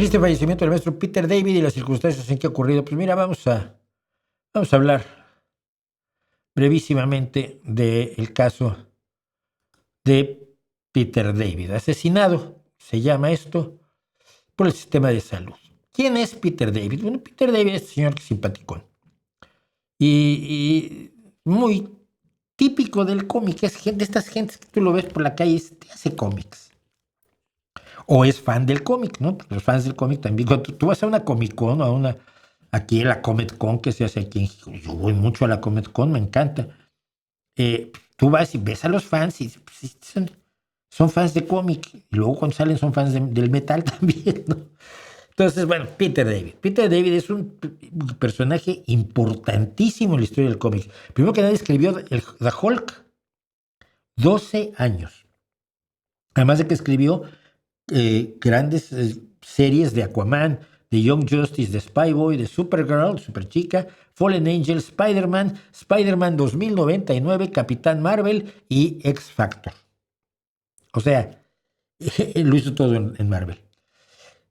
Triste fallecimiento del maestro Peter David y las circunstancias en que ha ocurrido. Pues mira, vamos a hablar brevísimamente del caso de Peter David. Asesinado, se llama esto, por el sistema de salud. ¿Quién es Peter David? Bueno, Peter David es este señor que es simpaticón. Y muy típico del cómic. Es gente, de estas gentes que tú lo ves por la calle, te hace cómics. O es fan del cómic, ¿no? Porque los fans del cómic también. Cuando tú vas a una Comic Con o a aquí en la Comic Con que se hace aquí, yo voy mucho a la Comic Con, me encanta. Tú vas y ves a los fans y pues, son fans de cómic. Y luego cuando salen son fans del metal también, ¿no? Entonces, bueno, Peter David. Peter David es un personaje importantísimo en la historia del cómic. Primero que nada escribió The Hulk 12 años. Además de que escribió grandes series de Aquaman, de Young Justice, de Spyboy, de Supergirl, Superchica, Fallen Angel, Spider-Man 2099, Capitán Marvel y X Factor. O sea, lo hizo todo en Marvel.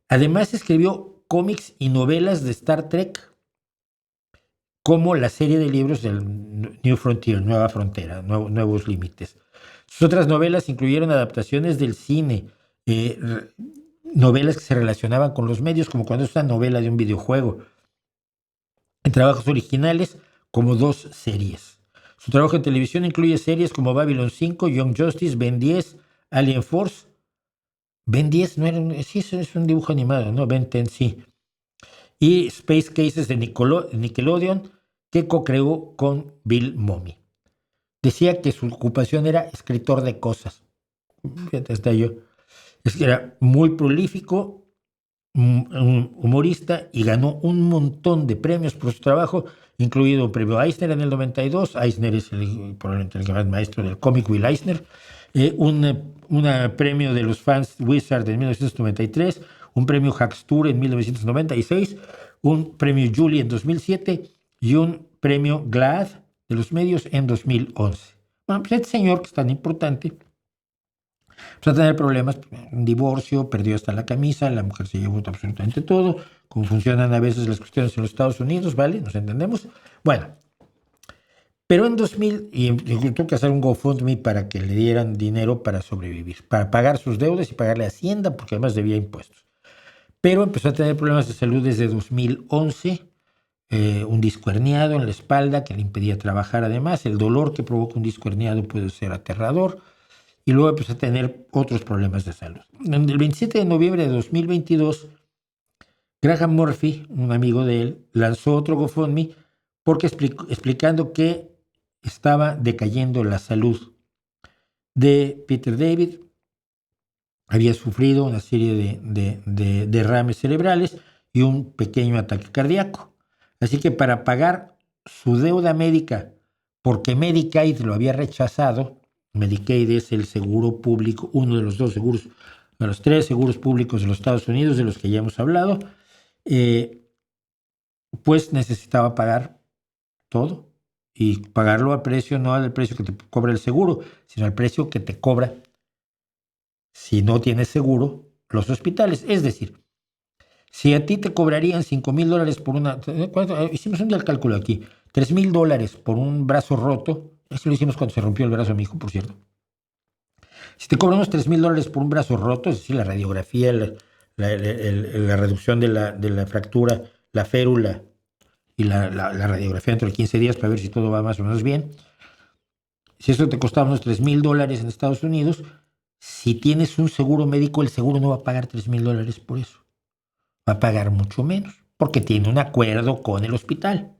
Además escribió cómics y novelas de Star Trek, como la serie de libros del New Frontier, Nueva Frontera, Nuevos Límites. Sus otras novelas incluyeron adaptaciones del cine, novelas que se relacionaban con los medios, como cuando es una novela de un videojuego. En trabajos originales, como 2 series. Su trabajo en televisión incluye series como Babylon 5, Young Justice, Ben 10, Alien Force. Ben 10 no era sí, eso es un dibujo animado, ¿no? Ben 10 sí. Y Space Cases de Nickelodeon, que co-creó con Bill Mumy. Decía que su ocupación era escritor de cosas. Fíjate, hasta yo. Es que era muy prolífico, un humorista, y ganó un montón de premios por su trabajo, incluido un premio Eisner en el 92. Eisner es probablemente el gran maestro del cómic, Will Eisner. Un premio de los fans Wizard en 1993, un premio Hackstour en 1996, un premio Julie en 2007 y un premio GLAAD de los medios en 2011. Bueno, pues este señor que es tan importante empezó a tener problemas, un divorcio, perdió hasta la camisa, la mujer se llevó absolutamente todo, cómo funcionan a veces las cuestiones en los Estados Unidos, ¿vale? ¿Nos entendemos? Bueno, pero en 2000, y tuvo que hacer un GoFundMe para que le dieran dinero para sobrevivir, para pagar sus deudas y pagarle a Hacienda, porque además debía impuestos. Pero empezó a tener problemas de salud desde 2011, un disco herniado en la espalda que le impedía trabajar además. El dolor que provoca un disco herniado puede ser aterrador. Y luego empezó a tener otros problemas de salud. El 27 de noviembre de 2022, Graham Murphy, un amigo de él, lanzó otro GoFundMe porque explicando que estaba decayendo la salud de Peter David. Había sufrido una serie de derrames cerebrales y un pequeño ataque cardíaco. Así que para pagar su deuda médica, porque Medicaid lo había rechazado, Medicaid es el seguro público, uno de los 2 seguros, de los 3 seguros públicos de los Estados Unidos, de los que ya hemos hablado, pues necesitaba pagar todo y pagarlo a precio, no al precio que te cobra el seguro, sino al precio que te cobra si no tienes seguro los hospitales. Es decir, si a ti te cobrarían $5,000 por una... Hicimos un día el cálculo aquí. $3,000 por un brazo roto. Eso lo hicimos cuando se rompió el brazo a mi hijo, por cierto. Si te cobramos $3,000 por un brazo roto, es decir, la radiografía, la reducción de la fractura, la férula y la radiografía dentro de 15 días para ver si todo va más o menos bien. Si eso te costaba unos $3,000 en Estados Unidos, si tienes un seguro médico, el seguro no va a pagar $3,000 por eso. Va a pagar mucho menos, porque tiene un acuerdo con el hospital.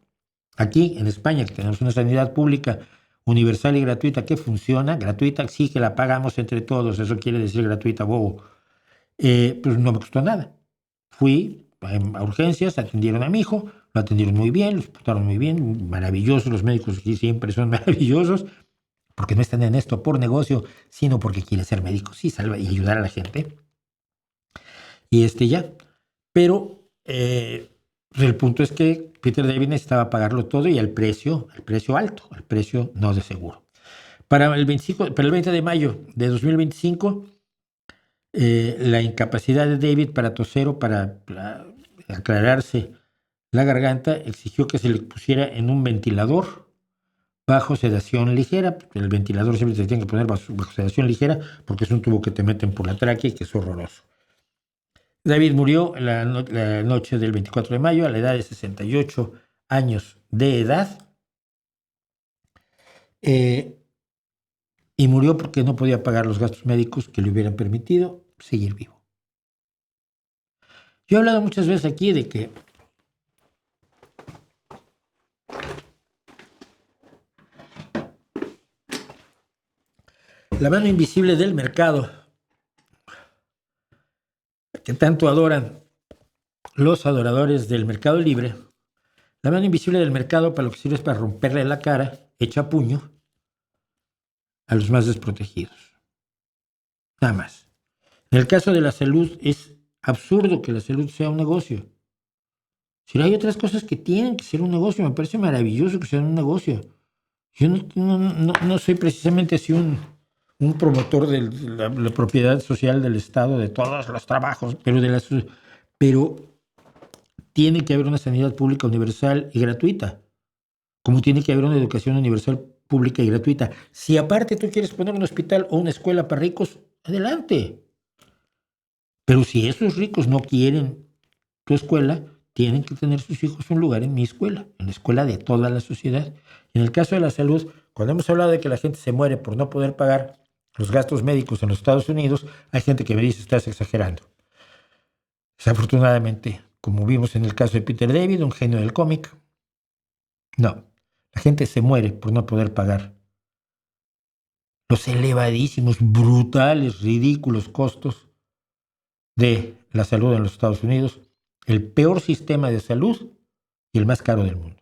Aquí en España, que tenemos una sanidad pública universal y gratuita que funciona, gratuita, sí que la pagamos entre todos, eso quiere decir gratuita, bobo. Pues no me costó nada. Fui a urgencias, atendieron a mi hijo, lo atendieron muy bien, lo portaron muy bien, maravillosos, los médicos aquí siempre son maravillosos, porque no están en esto por negocio, sino porque quieren ser médicos y ayudar a la gente. Y ya. Pero el punto es que Peter David necesitaba pagarlo todo y al precio alto, al precio no de seguro. Para el 20 de mayo de 2025, La incapacidad de David para toser o para aclararse la garganta exigió que se le pusiera en un ventilador bajo sedación ligera. El ventilador siempre se tiene que poner bajo sedación ligera porque es un tubo que te meten por la tráquea y que es horroroso. David murió la noche del 24 de mayo a la edad de 68 años de edad. Y murió porque no podía pagar los gastos médicos que le hubieran permitido seguir vivo. Yo he hablado muchas veces aquí de que la mano invisible del mercado, que tanto adoran los adoradores del mercado libre, la mano invisible del mercado para lo que sirve es para romperle la cara, hecha a puño, a los más desprotegidos. Nada más. En el caso de la salud, es absurdo que la salud sea un negocio. Si hay otras cosas que tienen que ser un negocio, me parece maravilloso que sean un negocio. Yo no soy precisamente así un promotor de la propiedad social del Estado, de todos los trabajos, pero tiene que haber una sanidad pública universal y gratuita, como tiene que haber una educación universal pública y gratuita. Si aparte tú quieres poner un hospital o una escuela para ricos, adelante. Pero si esos ricos no quieren tu escuela, tienen que tener sus hijos un lugar en mi escuela, en la escuela de toda la sociedad. En el caso de la salud, cuando hemos hablado de que la gente se muere por no poder pagar los gastos médicos en los Estados Unidos, hay gente que me dice, estás exagerando. Desafortunadamente, como vimos en el caso de Peter David, un genio del cómic, no, la gente se muere por no poder pagar los elevadísimos, brutales, ridículos costos de la salud en los Estados Unidos, el peor sistema de salud y el más caro del mundo.